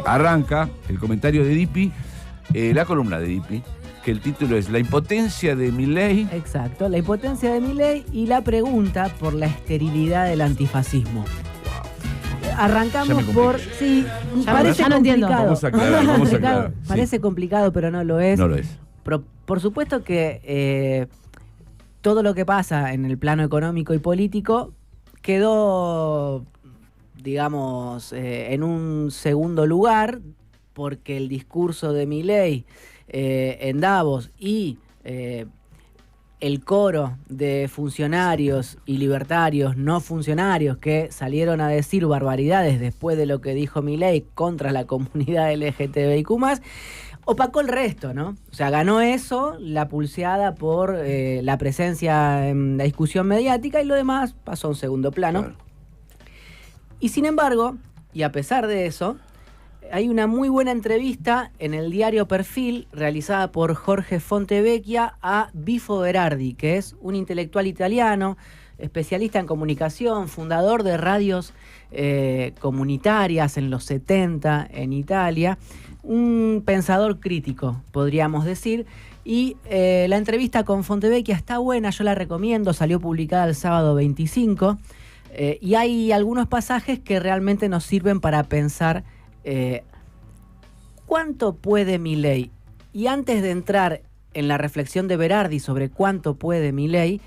arranca el comentario de Dipi, la columna de Dipi, que el título es La impotencia de Milei. Exacto, la impotencia de Milei y la pregunta por la esterilidad del antifascismo. Arrancamos por... Sí, parece complicado. Vamos a aclarar. Parece complicado, pero no lo es. No lo es. Por supuesto que todo lo que pasa en el plano económico y político quedó, digamos, en un segundo lugar, porque el discurso de Milei en Davos y el coro de funcionarios y libertarios no funcionarios que salieron a decir barbaridades después de lo que dijo Milei contra la comunidad LGTBIQ+, opacó el resto, ¿no? O sea, ganó eso, la pulseada por la presencia en la discusión mediática, y lo demás pasó a un segundo plano. Claro. Y sin embargo, y a pesar de eso, hay una muy buena entrevista en el diario Perfil realizada por Jorge Fontevecchia a Bifo Berardi, que es un intelectual italiano, especialista en comunicación, fundador de radios comunitarias en los 70 en Italia, un pensador crítico, podríamos decir. Y la entrevista con Fontevecchia está buena, yo la recomiendo, salió publicada el sábado 25, y hay algunos pasajes que realmente nos sirven para pensar ¿cuánto puede Milei? Y antes de entrar en la reflexión de Berardi sobre cuánto puede Milei,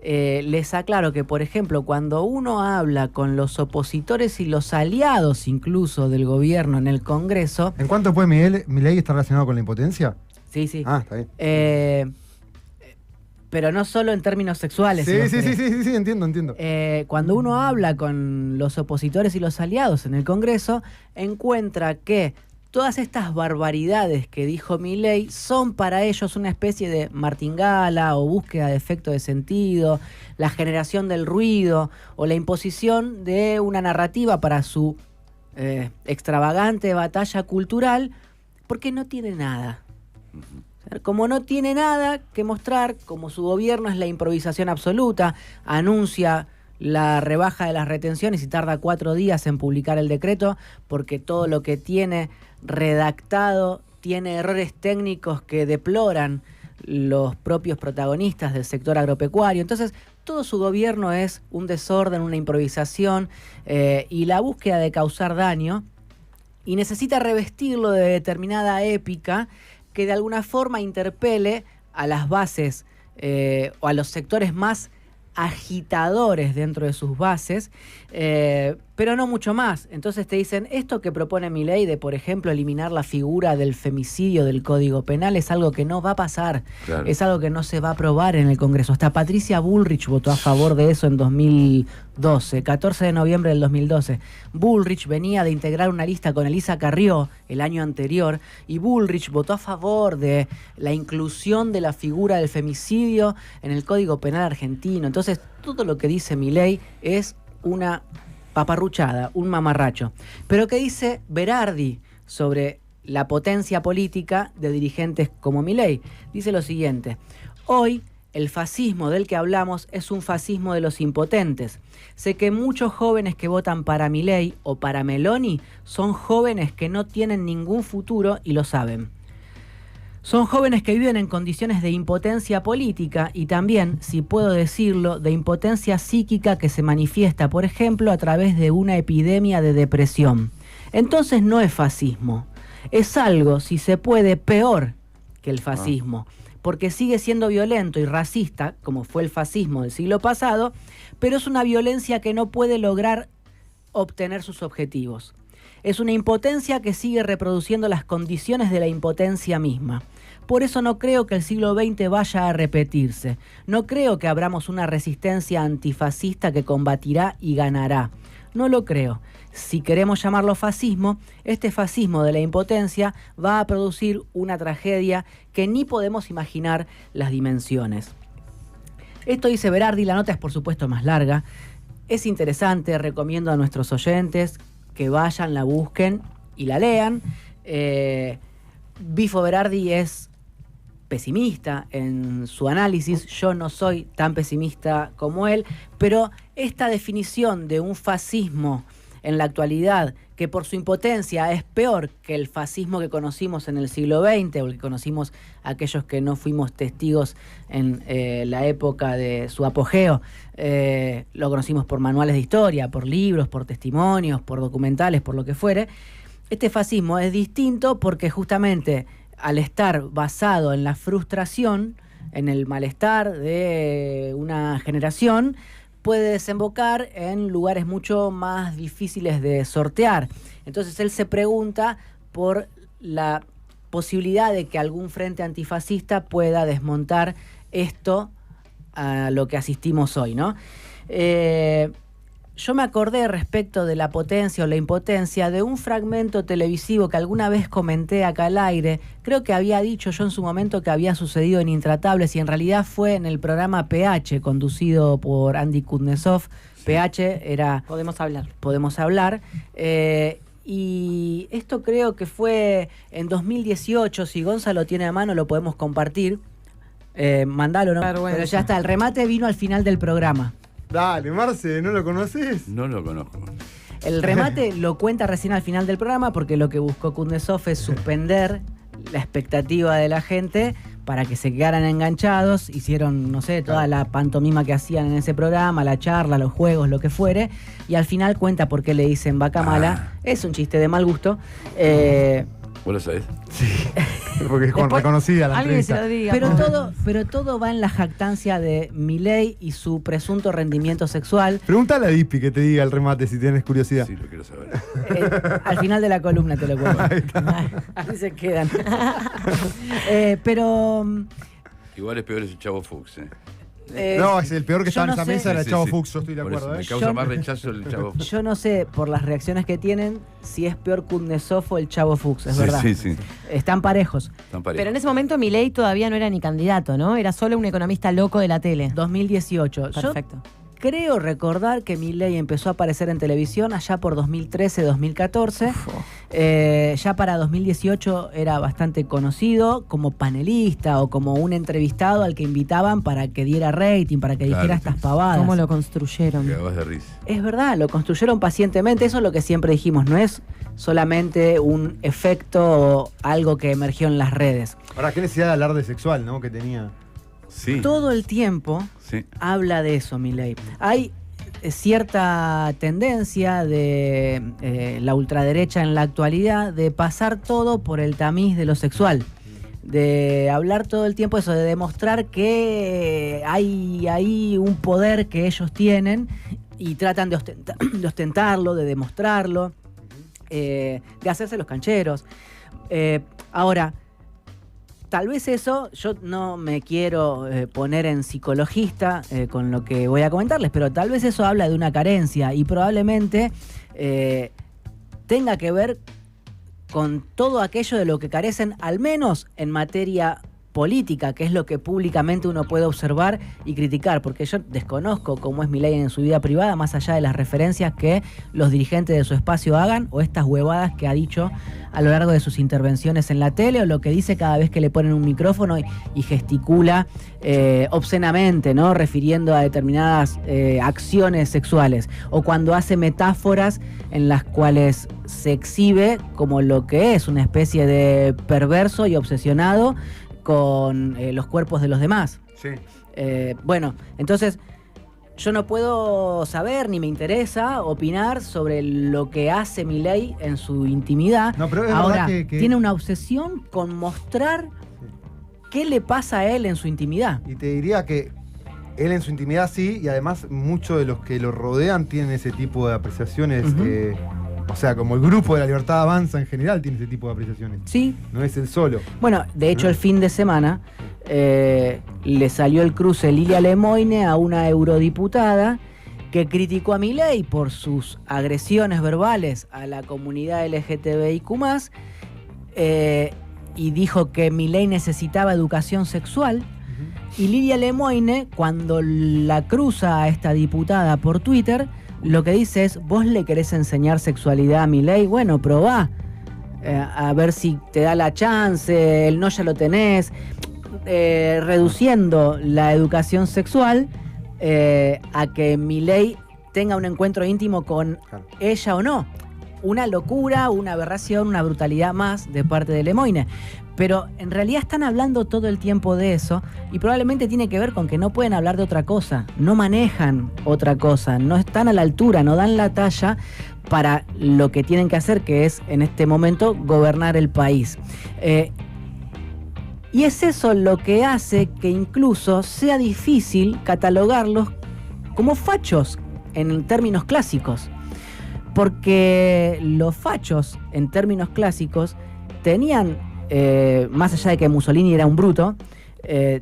les aclaro que, por ejemplo, cuando uno habla con los opositores y los aliados incluso del gobierno en el Congreso... ¿En cuánto puede Milei estar relacionado con la impotencia? Sí, sí. Ah, está bien. Pero no solo en términos sexuales. Sí, entiendo. Cuando uno habla con los opositores y los aliados en el Congreso, encuentra que todas estas barbaridades que dijo Milei son para ellos una especie de martingala o búsqueda de efecto de sentido, la generación del ruido o la imposición de una narrativa para su extravagante batalla cultural, porque no tiene nada. Como no tiene nada que mostrar, como su gobierno es la improvisación absoluta, anuncia la rebaja de las retenciones y tarda 4 días en publicar el decreto, porque todo lo que tiene redactado tiene errores técnicos que deploran los propios protagonistas del sector agropecuario. Entonces, todo su gobierno es un desorden, una improvisación y la búsqueda de causar daño, y necesita revestirlo de determinada épica que de alguna forma interpele a las bases o a los sectores más agitadores dentro de sus bases, pero no mucho más. Entonces te dicen, esto que propone Milei de, por ejemplo, eliminar la figura del femicidio del Código Penal es algo que no va a pasar, claro. Es algo que no se va a aprobar en el Congreso. Hasta Patricia Bullrich votó a favor de eso en 2012, 14 de noviembre del 2012. Bullrich venía de integrar una lista con Elisa Carrió el año anterior, y Bullrich votó a favor de la inclusión de la figura del femicidio en el Código Penal argentino. Entonces, todo lo que dice Milei es una paparruchada, un mamarracho. Pero ¿qué dice Berardi sobre la potencia política de dirigentes como Milei? Dice lo siguiente: hoy el fascismo del que hablamos es un fascismo de los impotentes. Sé que muchos jóvenes que votan para Milei o para Meloni son jóvenes que no tienen ningún futuro y lo saben. Son jóvenes que viven en condiciones de impotencia política y también, si puedo decirlo, de impotencia psíquica que se manifiesta, por ejemplo, a través de una epidemia de depresión. Entonces no es fascismo. Es algo, si se puede, peor que el fascismo, porque sigue siendo violento y racista, como fue el fascismo del siglo pasado, pero es una violencia que no puede lograr obtener sus objetivos. Es una impotencia que sigue reproduciendo las condiciones de la impotencia misma. Por eso no creo que el siglo XX vaya a repetirse. No creo que abramos una resistencia antifascista que combatirá y ganará. No lo creo. Si queremos llamarlo fascismo, este fascismo de la impotencia va a producir una tragedia que ni podemos imaginar las dimensiones. Esto dice Berardi, la nota es por supuesto más larga. Es interesante, recomiendo a nuestros oyentes que vayan, la busquen y la lean. Bifo Berardi es pesimista en su análisis, yo no soy tan pesimista como él, pero esta definición de un fascismo en la actualidad, que por su impotencia es peor que el fascismo que conocimos en el siglo XX o el que conocimos aquellos que no fuimos testigos en la época de su apogeo. Lo conocimos por manuales de historia, por libros, por testimonios, por documentales, por lo que fuere. Este fascismo es distinto porque justamente al estar basado en la frustración, en el malestar de una generación, puede desembocar en lugares mucho más difíciles de sortear. Entonces él se pregunta por la posibilidad de que algún frente antifascista pueda desmontar esto a lo que asistimos hoy, ¿no? Yo me acordé respecto de la potencia o la impotencia de un fragmento televisivo que alguna vez comenté acá al aire. Creo que había dicho yo en su momento que había sucedido en Intratables y en realidad fue en el programa PH, conducido por Andy Kuznetsov. PH era Podemos hablar. Podemos hablar. Y esto creo que fue en 2018. Si Gonzalo tiene a mano lo podemos compartir. Mandalo, ¿no? Pero ya está, el remate vino al final del programa. Dale, Marce, ¿no lo conoces? No lo conozco. El remate lo cuenta recién al final del programa porque lo que buscó Kuznetsov es suspender la expectativa de la gente para que se quedaran enganchados. Hicieron, no sé, toda la pantomima que hacían en ese programa, la charla, los juegos, lo que fuere. Y al final cuenta por qué le dicen vaca mala. Es un chiste de mal gusto. ¿Vos lo sabés? Sí, porque es reconocida la Alguien se entrevista. lo diga. Pero todo va en la jactancia de Milei y su presunto rendimiento sexual. Pregúntale a Dipi que te diga el remate si tienes curiosidad. Sí, lo quiero saber. Al final de la columna te lo cuento. Así se quedan. Pero... Igual es peor ese Chavo Fuchs, No, es el peor que yo estaba no en esa sé. mesa, era Sí, Chavo sí. Fuchs, yo estoy de Por acuerdo. eso, me ¿eh? causa Yo- más rechazo el Chavo Fuchs. Yo no sé, por las reacciones que tienen, si es peor Kuznetsov o el Chavo Fuchs, es verdad. Sí, sí. Están parejos. Están parejos. Pero en ese momento Milei todavía no era ni candidato, ¿no? Era solo un economista loco de la tele. 2018. Perfecto. Yo creo recordar que Milei empezó a aparecer en televisión allá por 2013-2014. Ya para 2018 era bastante conocido como panelista o como un entrevistado al que invitaban para que diera rating, para que Claro, dijera sí. estas pavadas. ¿Cómo lo construyeron? Te acabas de risa. Es verdad, lo construyeron pacientemente, eso es lo que siempre dijimos, no es solamente un efecto o algo que emergió en las redes. Ahora, qué necesidad de alarde sexual, ¿no? Que tenía. Sí. Todo el tiempo Sí. habla de eso, Milei. Hay cierta tendencia de la ultraderecha en la actualidad de pasar todo por el tamiz de lo sexual. De hablar todo el tiempo eso, de demostrar que hay ahí un poder que ellos tienen y tratan de ostentarlo, de demostrarlo, de hacerse los cancheros. Ahora, tal vez eso, yo no me quiero poner en psicologista con lo que voy a comentarles, pero tal vez eso habla de una carencia y probablemente tenga que ver con todo aquello de lo que carecen, al menos en materia política, que es lo que públicamente uno puede observar y criticar, porque yo desconozco cómo es Milei en su vida privada, más allá de las referencias que los dirigentes de su espacio hagan, o estas huevadas que ha dicho a lo largo de sus intervenciones en la tele, o lo que dice cada vez que le ponen un micrófono y gesticula obscenamente, ¿no? Refiriendo a determinadas acciones sexuales, o cuando hace metáforas en las cuales se exhibe como lo que es una especie de perverso y obsesionado con los cuerpos de los demás. Sí. Bueno, entonces yo no puedo saber ni me interesa opinar sobre lo que hace Milei en su intimidad. No, pero es Ahora, verdad que- tiene una obsesión con mostrar qué le pasa a él en su intimidad. Y te diría que él en su intimidad sí, y además muchos de los que lo rodean tienen ese tipo de apreciaciones. Ujú. O sea, como el grupo de la Libertad Avanza en general tiene ese tipo de apreciaciones. Sí. No es el solo. Bueno, de hecho el fin de semana le salió el cruce Lilia Lemoine a una eurodiputada que criticó a Milei por sus agresiones verbales a la comunidad LGTBIQ+, y dijo que Milei necesitaba educación sexual. Y Lilia Lemoine, cuando la cruza a esta diputada por Twitter, lo que dice es: ¿vos le querés enseñar sexualidad a Milei? Bueno, probá. A ver si te da la chance, el no ya lo tenés. Reduciendo la educación sexual a que Milei tenga un encuentro íntimo con ella o no. Una locura, una aberración, una brutalidad más de parte de Lemoine. Pero en realidad están hablando todo el tiempo de eso y probablemente tiene que ver con que no pueden hablar de otra cosa, no manejan otra cosa, no están a la altura, no dan la talla para lo que tienen que hacer, que es en este momento gobernar el país. Y es eso lo que hace que incluso sea difícil catalogarlos como fachos en términos clásicos. Porque los fachos, en términos clásicos, tenían, más allá de que Mussolini era un bruto, en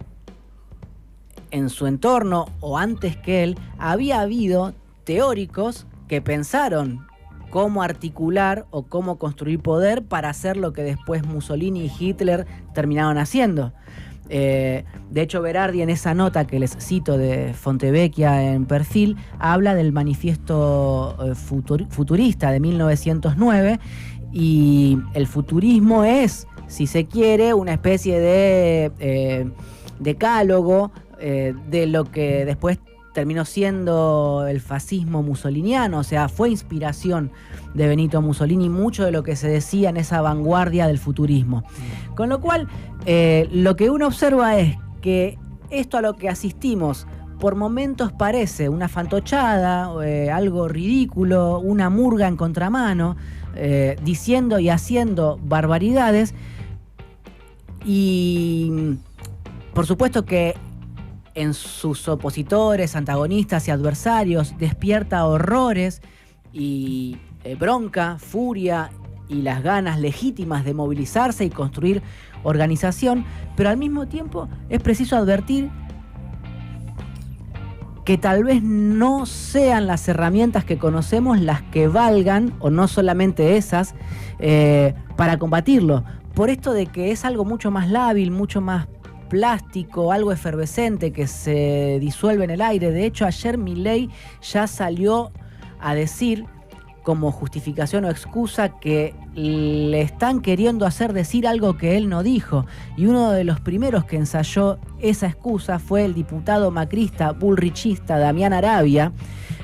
su entorno o antes que él, había habido teóricos que pensaron cómo articular o cómo construir poder para hacer lo que después Mussolini y Hitler terminaron haciendo. De hecho, Berardi, en esa nota que les cito de Fontevecchia en Perfil, habla del manifiesto futurista de 1909, y el futurismo es, si se quiere, una especie de decálogo de lo que después terminó siendo el fascismo mussoliniano. O sea, fue inspiración de Benito Mussolini mucho de lo que se decía en esa vanguardia del futurismo. Con lo cual, lo que uno observa es que esto a lo que asistimos por momentos parece una fantochada, algo ridículo, una murga en contramano, diciendo y haciendo barbaridades. Y por supuesto que en sus opositores, antagonistas y adversarios despierta horrores y bronca, furia y las ganas legítimas de movilizarse y construir organización, pero al mismo tiempo es preciso advertir que tal vez no sean las herramientas que conocemos las que valgan, o no solamente esas, para combatirlo. Por esto de que es algo mucho más lábil, mucho más plástico, algo efervescente que se disuelve en el aire. De hecho, ayer Milei ya salió a decir, como justificación o excusa, que le están queriendo hacer decir algo que él no dijo. Y uno de los primeros que ensayó esa excusa fue el diputado macrista, bullrichista, Damián Arabia,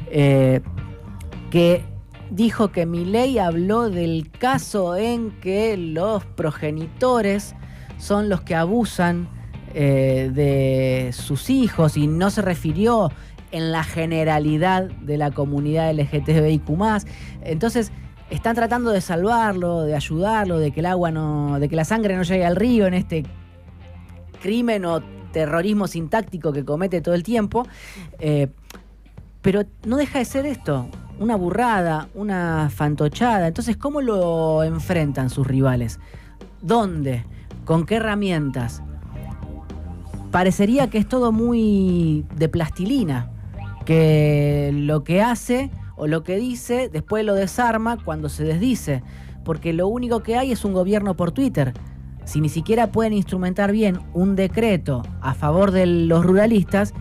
que dijo que Milei habló del caso en que los progenitores son los que abusan de sus hijos, y no se refirió en la generalidad de la comunidad LGTBIQ+. Entonces están tratando de salvarlo, de ayudarlo, de que de que la sangre no llegue al río en este crimen o terrorismo sintáctico que comete todo el tiempo. Pero no deja de ser esto, una burrada, una fantochada. Entonces, ¿cómo lo enfrentan sus rivales? ¿Dónde? ¿Con qué herramientas? Parecería que es todo muy de plastilina, que lo que hace o lo que dice después lo desarma cuando se desdice, porque lo único que hay es un gobierno por Twitter. Si ni siquiera pueden instrumentar bien un decreto a favor de los ruralistas,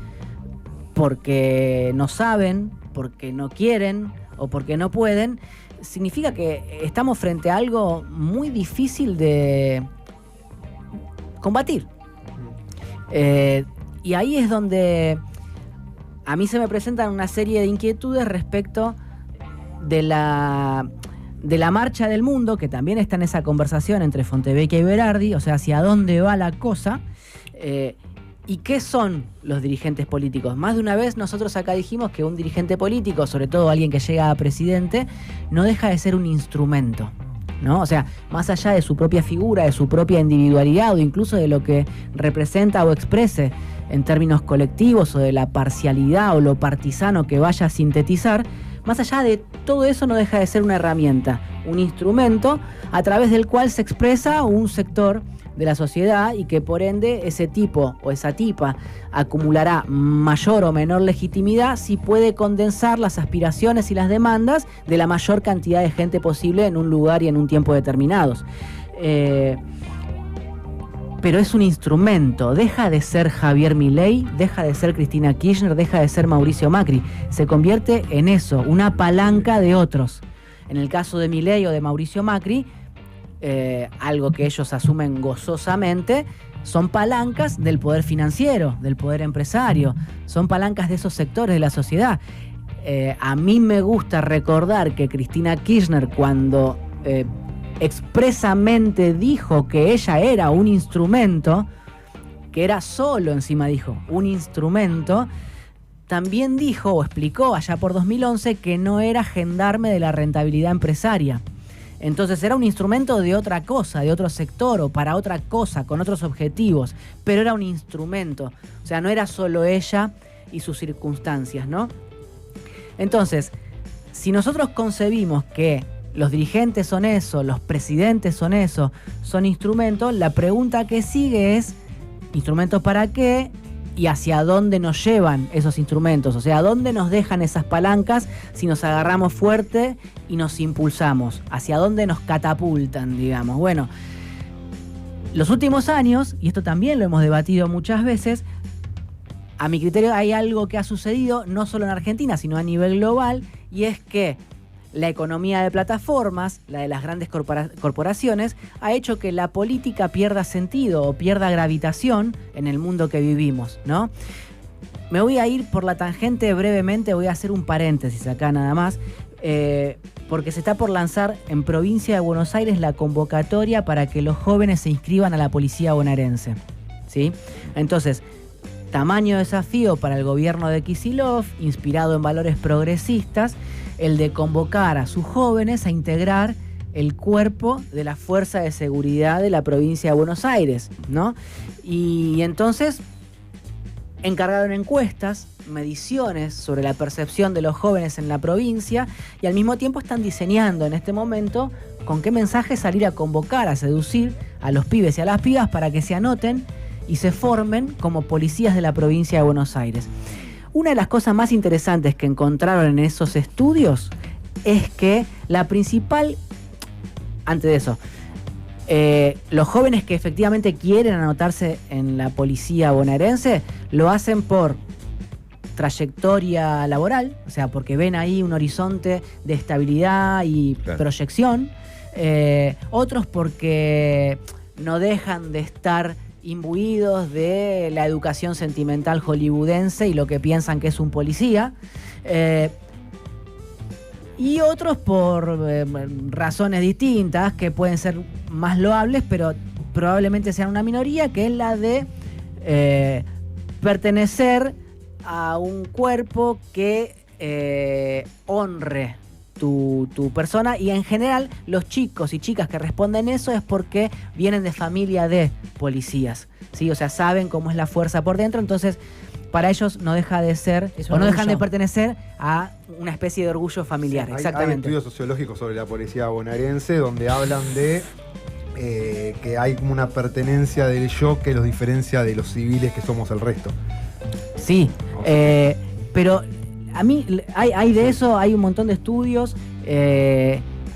porque no saben, porque no quieren o porque no pueden, significa que estamos frente a algo muy difícil de combatir. Y ahí es donde a mí se me presentan una serie de inquietudes respecto de la marcha del mundo, que también está en esa conversación entre Fontevecchia y Berardi, o sea, hacia dónde va la cosa, y qué son los dirigentes políticos. Más de una vez nosotros acá dijimos que un dirigente político, sobre todo alguien que llega a presidente, no deja de ser un instrumento, ¿no? O sea, más allá de su propia figura, de su propia individualidad o incluso de lo que representa o exprese en términos colectivos o de la parcialidad o lo partisano que vaya a sintetizar, más allá de todo eso no deja de ser una herramienta, un instrumento a través del cual se expresa un sector de la sociedad y que por ende ese tipo o esa tipa acumulará mayor o menor legitimidad si puede condensar las aspiraciones y las demandas de la mayor cantidad de gente posible en un lugar y en un tiempo determinados. Pero es un instrumento, deja de ser Javier Milei, deja de ser Cristina Kirchner, deja de ser Mauricio Macri, se convierte en eso, una palanca de otros. En el caso de Milei o de Mauricio Macri, algo que ellos asumen gozosamente, son palancas del poder financiero, del poder empresario, son palancas de esos sectores de la sociedad. a mí me gusta recordar que Cristina Kirchner, cuando expresamente dijo que ella era un instrumento, que era solo, encima dijo, un instrumento, también dijo o explicó allá por 2011 que no era gendarme de la rentabilidad empresaria. Entonces era un instrumento de otra cosa, de otro sector o para otra cosa, con otros objetivos, pero era un instrumento. O sea, no era solo ella y sus circunstancias, ¿no? Entonces, si nosotros concebimos que los dirigentes son eso, los presidentes son eso, son instrumentos, la pregunta que sigue es, ¿instrumentos para qué? Y hacia dónde nos llevan esos instrumentos, o sea, ¿a dónde nos dejan esas palancas si nos agarramos fuerte y nos impulsamos? ¿Hacia dónde nos catapultan, digamos? Bueno, los últimos años, y esto también lo hemos debatido muchas veces, a mi criterio hay algo que ha sucedido no solo en Argentina, sino a nivel global, y es que la economía de plataformas, la de las grandes corporaciones, ha hecho que la política pierda sentido o pierda gravitación en el mundo que vivimos, ¿no? Me voy a ir por la tangente brevemente, voy a hacer un paréntesis acá nada más, porque se está por lanzar en provincia de Buenos Aires la convocatoria para que los jóvenes se inscriban a la policía bonaerense, ¿sí? Entonces, tamaño desafío para el gobierno de Kicillof, inspirado en valores progresistas, el de convocar a sus jóvenes a integrar el cuerpo de la Fuerza de Seguridad de la provincia de Buenos Aires, ¿no? Y entonces encargaron encuestas, mediciones sobre la percepción de los jóvenes en la provincia y al mismo tiempo están diseñando en este momento con qué mensaje salir a convocar, a seducir a los pibes y a las pibas para que se anoten y se formen como policías de la provincia de Buenos Aires. Una de las cosas más interesantes que encontraron en esos estudios es que la principal, antes de eso, los jóvenes que efectivamente quieren anotarse en la policía bonaerense lo hacen por trayectoria laboral, o sea, porque ven ahí un horizonte de estabilidad y proyección. Otros porque no dejan de estar imbuidos de la educación sentimental hollywoodense y lo que piensan que es un policía, y otros por razones distintas que pueden ser más loables, pero probablemente sean una minoría, que es la de pertenecer a un cuerpo que honre tu persona, y en general los chicos y chicas que responden eso es porque vienen de familia de policías, ¿sí? O sea, saben cómo es la fuerza por dentro, entonces para ellos no deja de ser, o no dejan de pertenecer a una especie de orgullo familiar. Sí, exactamente. Hay estudios sociológicos sobre la policía bonaerense donde hablan de que hay como una pertenencia del yo que los diferencia de los civiles que somos el resto. Sí, pero a mí hay de eso, hay un montón de estudios.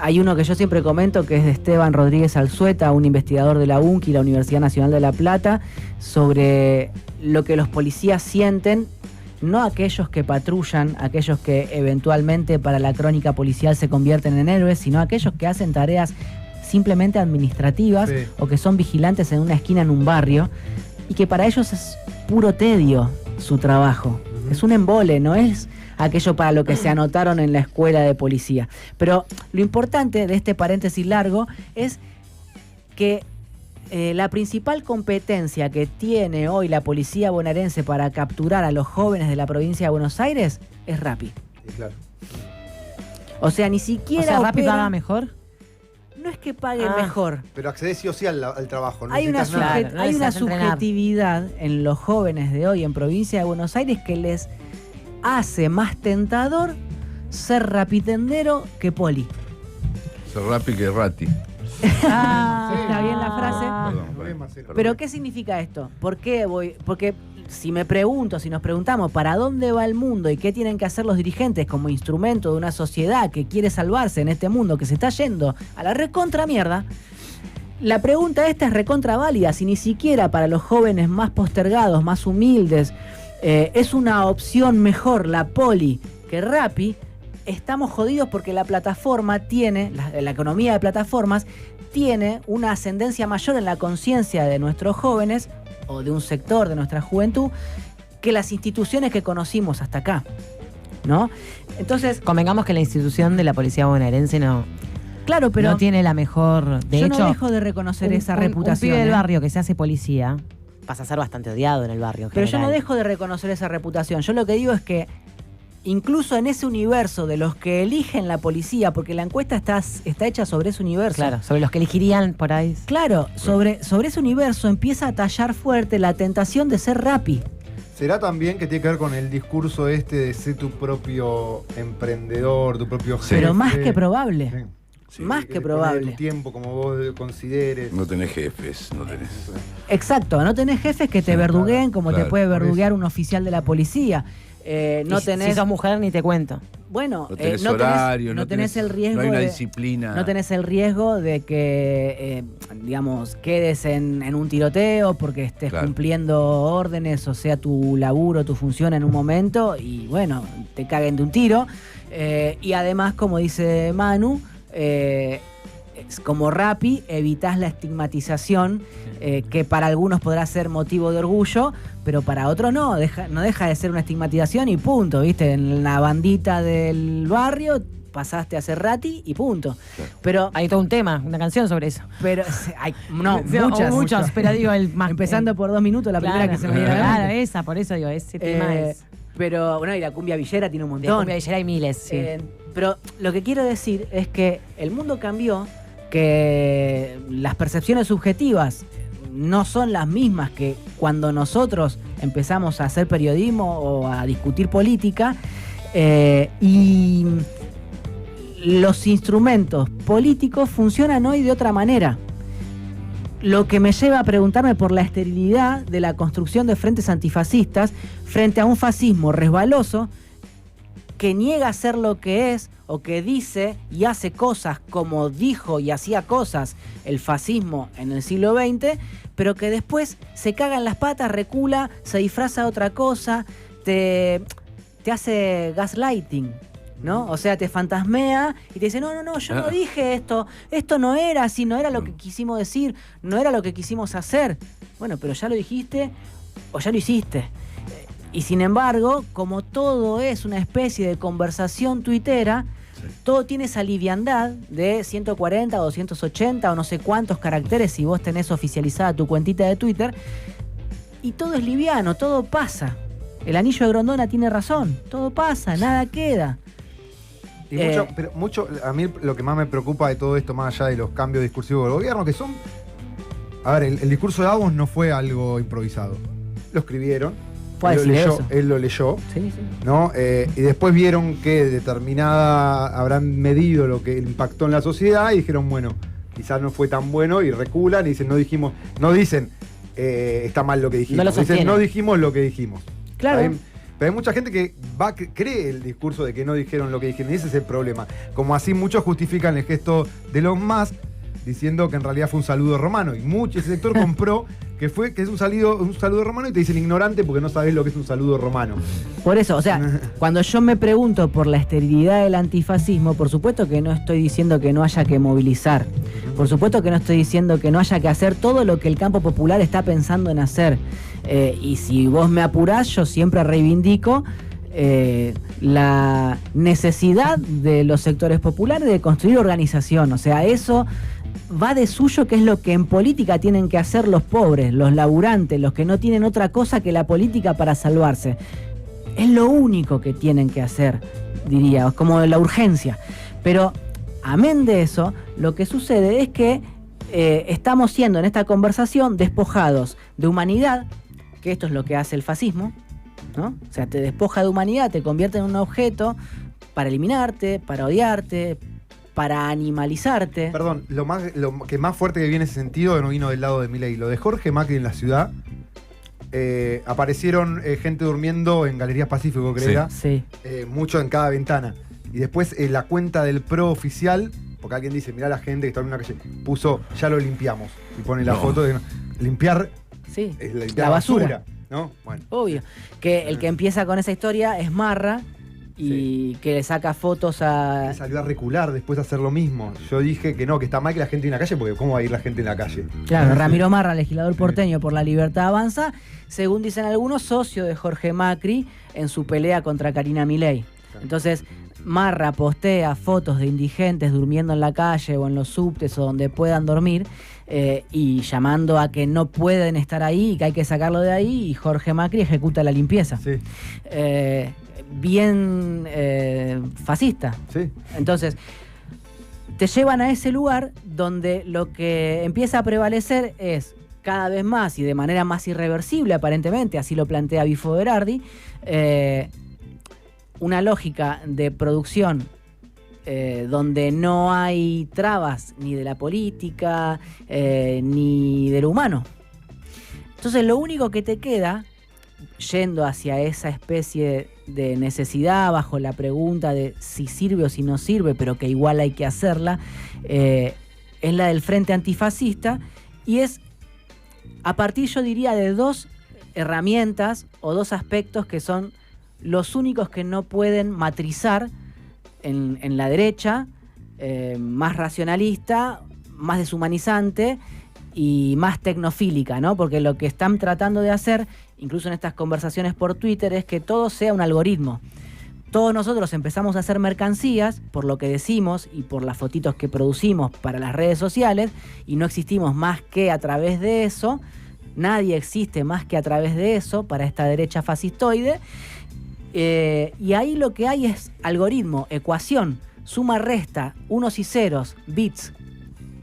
Hay uno que yo siempre comento que es de Esteban Rodríguez Alzueta, un investigador de la UNCI, la Universidad Nacional de La Plata, sobre lo que los policías sienten, no aquellos que patrullan, aquellos que eventualmente para la crónica policial se convierten en héroes, sino aquellos que hacen tareas simplemente administrativas, sí, o que son vigilantes en una esquina en un barrio, y que para ellos es puro tedio su trabajo. Es un embole, no es aquello para lo que se anotaron en la escuela de policía. Pero lo importante de este paréntesis largo es que la principal competencia que tiene hoy la policía bonaerense para capturar a los jóvenes de la provincia de Buenos Aires es Rappi. Sí, claro. O sea, ni siquiera... O sea, ¿Rappi paga mejor? No es que pague mejor. Pero accede sí o sí al trabajo. No hay una, hay una entrenar. subjetividad en los jóvenes de hoy en provincia de Buenos Aires que les hace más tentador ser rapitendero que poli. Ser Rappi que Ratti. Está bien la frase. Perdón. Pero ¿qué significa esto? ¿Por qué voy? Porque si nos preguntamos para dónde va el mundo y qué tienen que hacer los dirigentes como instrumento de una sociedad que quiere salvarse en este mundo que se está yendo a la recontra mierda, la pregunta esta es recontra válida. Si ni siquiera para los jóvenes más postergados, más humildes, es una opción mejor la poli que Rappi, estamos jodidos porque la plataforma tiene, la economía de plataformas tiene una ascendencia mayor en la conciencia de nuestros jóvenes o de un sector de nuestra juventud que las instituciones que conocimos hasta acá. ¿no? Entonces, Convengamos que la institución de la policía bonaerense no claro, pero tiene la mejor. De yo hecho, no dejo de reconocer esa reputación. Un pibe del ¿eh? barrio que se hace policía pasa a ser bastante odiado en el barrio. En Pero yo no general. dejo de reconocer esa reputación. Yo lo que digo es que incluso en ese universo de los que eligen la policía, porque la encuesta está hecha sobre ese universo. Claro, sobre los que elegirían por ahí. Claro, sobre ese universo empieza a tallar fuerte la tentación de ser Rappi. ¿Será también que tiene que ver con el discurso este de ser tu propio emprendedor, tu propio jefe? Pero más que probable. Sí. Sí. Más que Poner probable. tu tiempo como vos consideres. No tenés jefes, no tenés. Exacto, no tenés jefes que te verduguen como claro, te puede por verduguear eso. un oficial de la policía. No Y tenés. Si sos mujer, ni te cuento. Bueno, No tenés horario, no tenés el riesgo. no hay una de- disciplina. No tenés el riesgo de que, digamos, quedes en un tiroteo porque estés Claro. cumpliendo órdenes, o sea, tu laburo, tu función en un momento, y bueno, te caguen de un tiro. Y además, como dice Manu, como Rappi, evitás la estigmatización, que para algunos podrá ser motivo de orgullo, pero para otros no deja de ser una estigmatización y punto, ¿viste? En la bandita del barrio pasaste a ser Rati y punto. Pero, Hay todo un tema, una canción sobre eso. hay, no, Muchas, muchas. pero digo, el más. Empezando por 2 minutos, la primera que se me viene a la Claro, mente. esa, por eso digo, ese tema es. Pero, bueno, y la cumbia villera tiene un De montón. cumbia villera hay miles, sí. Pero lo que quiero decir es que el mundo cambió, que las percepciones subjetivas no son las mismas que cuando nosotros empezamos a hacer periodismo o a discutir política, y los instrumentos políticos funcionan hoy de otra manera. Lo que me lleva a preguntarme por la esterilidad de la construcción de frentes antifascistas frente a un fascismo resbaloso que niega ser lo que es, o que dice y hace cosas como dijo y hacía cosas el fascismo en el siglo XX, pero que después se caga en las patas, recula, se disfraza de otra cosa, te hace gaslighting, ¿no? O sea, te fantasmea y te dice, no, yo no dije esto no era así, no era lo que quisimos decir, no era lo que quisimos hacer. Bueno, pero ya lo dijiste o ya lo hiciste. Y sin embargo, como todo es una especie de conversación tuitera, todo tiene esa liviandad de 140 o 280 o no sé cuántos caracteres si vos tenés oficializada tu cuentita de Twitter, y todo es liviano, todo pasa. El anillo de Grondona tiene razón, todo pasa, nada queda. Y mucho, a mí lo que más me preocupa de todo esto, más allá de los cambios discursivos del gobierno, que son... A ver, el discurso de Davos no fue algo improvisado. Lo escribieron. Fue a decir eso. Él lo leyó, Sí. ¿no? Y después vieron que habrán medido lo que impactó en la sociedad y dijeron, bueno, quizás no fue tan bueno, y reculan y dicen, no dicen está mal lo que dijimos. No lo Dicen, sostienen. no dijimos lo que dijimos. Claro. ¿Está bien? Pero hay mucha gente que cree el discurso de que no dijeron lo que dijeron, y ese es el problema. Como así muchos justifican el gesto de Elon Musk diciendo que en realidad fue un saludo romano, y ese sector compró que es un saludo romano, y te dicen ignorante porque no sabés lo que es un saludo romano. Por eso, o sea, cuando yo me pregunto por la esterilidad del antifascismo, por supuesto que no estoy diciendo que no haya que movilizar. Por supuesto que no estoy diciendo que no haya que hacer todo lo que el campo popular está pensando en hacer. Y si vos me apurás, yo siempre reivindico la necesidad de los sectores populares de construir organización. O sea, eso va de suyo, que es lo que en política tienen que hacer los pobres, los laburantes, los que no tienen otra cosa que la política para salvarse. Es lo único que tienen que hacer, diría, como la urgencia. Pero, amén de eso, lo que sucede es que estamos siendo en esta conversación despojados de humanidad, que esto es lo que hace el fascismo, ¿no? O sea, te despoja de humanidad, te convierte en un objeto para eliminarte, para odiarte, para animalizarte. Perdón, lo que más fuerte que viene en ese sentido no vino del lado de Milei. Lo de Jorge Macri en la ciudad, aparecieron gente durmiendo en Galerías Pacífico, creo Sí. era. Sí. Mucho en cada ventana. Y después la cuenta del pro oficial, porque alguien dice, mirá la gente que está en una calle, puso, ya lo limpiamos. Y pone la No. foto de limpiar, Sí, limpiar la basura. ¿no? Bueno. Obvio. Que el que empieza con esa historia es Marra y que le saca fotos a... Salió a recular después a hacer lo mismo. Yo dije que no, que está mal que la gente en la calle, porque ¿cómo va a ir la gente en la calle? Claro, Ramiro Marra, legislador porteño por la Libertad Avanza, según dicen algunos, socio de Jorge Macri en su pelea contra Karina Milei. Entonces, Marra postea fotos de indigentes durmiendo en la calle o en los subtes o donde puedan dormir y llamando a que no pueden estar ahí y que hay que sacarlo de ahí, y Jorge Macri ejecuta la limpieza. Sí. Bien fascista. Sí. Entonces, te llevan a ese lugar donde lo que empieza a prevalecer es cada vez más y de manera más irreversible, aparentemente, así lo plantea Bifo Berardi, una lógica de producción donde no hay trabas ni de la política ni del humano. Entonces lo único que te queda, yendo hacia esa especie de necesidad bajo la pregunta de si sirve o si no sirve, pero que igual hay que hacerla, es la del Frente Antifascista, y es a partir, yo diría, de dos herramientas o dos aspectos que son los únicos que no pueden matrizar en la derecha, más racionalista, más deshumanizante y más tecnofílica, ¿no? Porque lo que están tratando de hacer, incluso en estas conversaciones por Twitter, es que todo sea un algoritmo. Todos nosotros empezamos a hacer mercancías por lo que decimos y por las fotitos que producimos para las redes sociales, y no existimos más que a través de eso. Nadie existe más que a través de eso para esta derecha fascistoide. Y ahí lo que hay es algoritmo, ecuación, suma, resta, unos y ceros, bits,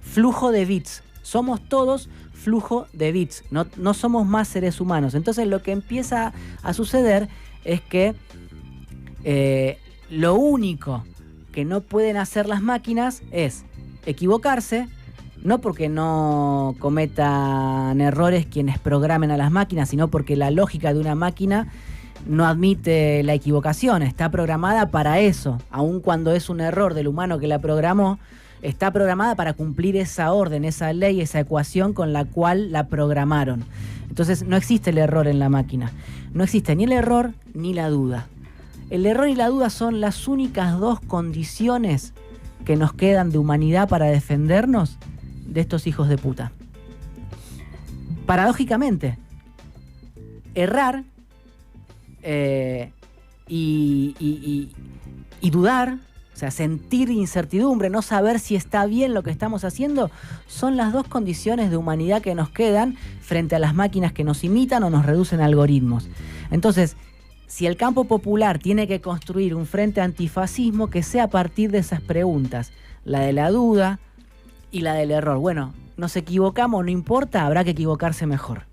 flujo de bits. Somos todos flujo de bits, no somos más seres humanos. Entonces lo que empieza a suceder es que lo único que no pueden hacer las máquinas es equivocarse, no porque no cometan errores quienes programen a las máquinas, sino porque la lógica de una máquina no admite la equivocación, está programada para eso, aun cuando es un error del humano que la programó, está programada para cumplir esa orden, esa ley, esa ecuación con la cual la programaron. Entonces no existe el error en la máquina, no existe ni el error ni la duda. El error y la duda son las únicas dos condiciones que nos quedan de humanidad para defendernos de estos hijos de puta. Paradójicamente, errar y dudar, o sea, sentir incertidumbre, no saber si está bien lo que estamos haciendo, son las dos condiciones de humanidad que nos quedan frente a las máquinas que nos imitan o nos reducen a algoritmos. Entonces, si el campo popular tiene que construir un frente antifascismo, que sea a partir de esas preguntas, la de la duda y la del error. Bueno, nos equivocamos, no importa, habrá que equivocarse mejor.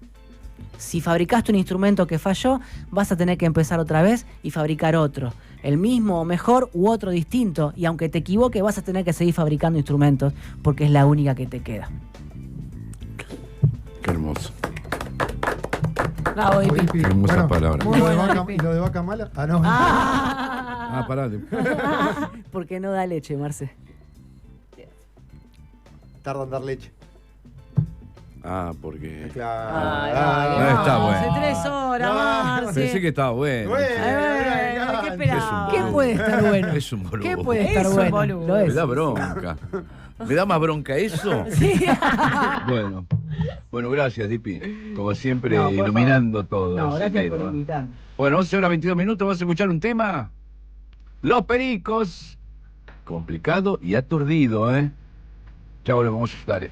Si fabricaste un instrumento que falló, vas a tener que empezar otra vez y fabricar otro. El mismo o mejor u otro distinto. Y aunque te equivoques, vas a tener que seguir fabricando instrumentos porque es la única que te queda. Qué hermoso. Bravo, Ipi. Qué hermosas Bueno, palabras. ¿Y lo de bueno, vaca, Ipi. y lo de vaca mala? Ah, no. Ah, pará. Porque no da leche, Marce. Tarda en dar leche. Ah, porque... Claro. Ay, Ah, dale, está vamos, bueno. hace 3 horas, No, Marce. Pensé que estaba bueno. Bueno. ¿Qué esperabas? ¿Qué puede estar bueno? Es un boludo. ¿Qué puede Es estar un bueno? boludo. Lo Me es. da bronca. ¿Me da más bronca eso? Sí. Bueno, gracias, Dipi. Como siempre, No, por favor. iluminando todo. No, ese gracias por tema. invitarme. Bueno, 11 horas 22 minutos, vamos a escuchar un tema. Los Pericos. Complicado y aturdido, ¿eh? Ya volvemos, dale.